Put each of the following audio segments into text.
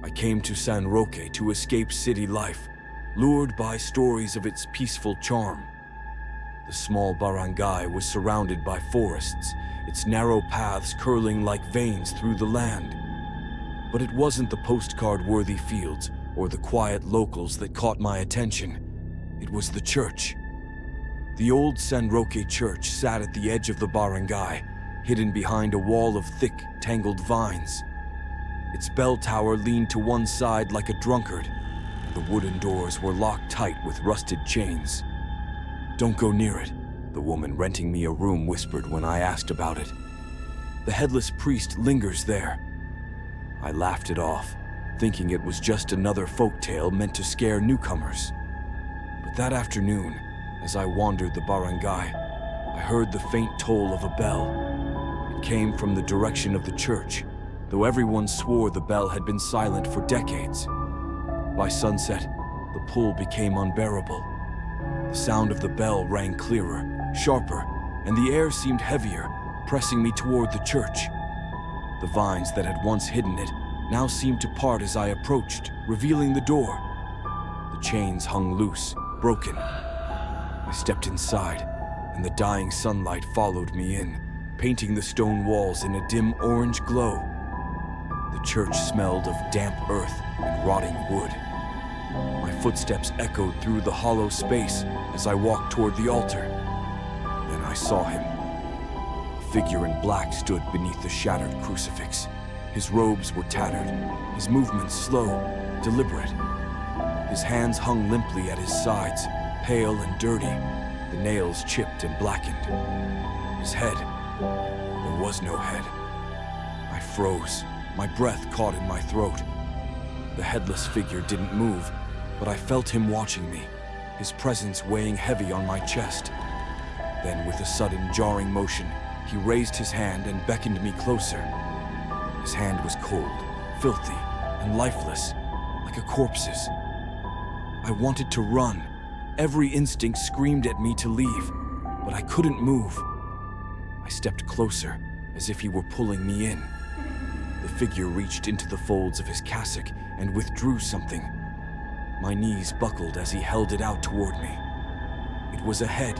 I came to San Roque to escape city life, lured by stories of its peaceful charm. The small barangay was surrounded by forests, its narrow paths curling like veins through the land. But it wasn't the postcard-worthy fields or the quiet locals that caught my attention. It was the church. The old San Roque church sat at the edge of the barangay, hidden behind a wall of thick, tangled vines. Its bell tower leaned to one side like a drunkard, and the wooden doors were locked tight with rusted chains. "Don't go near it," the woman renting me a room whispered when I asked about it. "The headless priest lingers there." I laughed it off, thinking it was just another folktale meant to scare newcomers. But that afternoon, as I wandered the barangay, I heard the faint toll of a bell. It came from the direction of the church, though everyone swore the bell had been silent for decades. By sunset, the pull became unbearable. The sound of the bell rang clearer, sharper, and the air seemed heavier, pressing me toward the church. The vines that had once hidden it now seemed to part as I approached, revealing the door. The chains hung loose, broken. I stepped inside, and the dying sunlight followed me in, painting the stone walls in a dim orange glow. The church smelled of damp earth and rotting wood. My footsteps echoed through the hollow space as I walked toward the altar. Then I saw him. A figure in black stood beneath the shattered crucifix. His robes were tattered, his movements slow, deliberate. His hands hung limply at his sides, pale and dirty, the nails chipped and blackened. His head, there was no head. I froze, my breath caught in my throat. The headless figure didn't move, but I felt him watching me, his presence weighing heavy on my chest. Then, with a sudden jarring motion, he raised his hand and beckoned me closer. His hand was cold, filthy, and lifeless, like a corpse's. I wanted to run. Every instinct screamed at me to leave, but I couldn't move. I stepped closer, as if he were pulling me in. The figure reached into the folds of his cassock and withdrew something. My knees buckled as he held it out toward me. It was a head,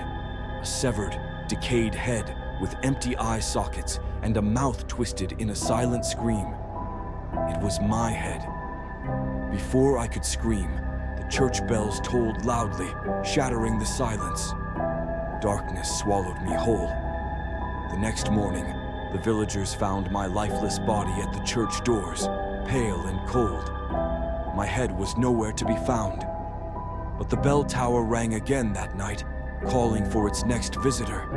a severed, decayed head with empty eye sockets and a mouth twisted in a silent scream. It was my head. Before I could scream, the church bells tolled loudly, shattering the silence. Darkness swallowed me whole. The next morning, the villagers found my lifeless body at the church doors, pale and cold. My head was nowhere to be found. But the bell tower rang again that night, calling for its next visitor.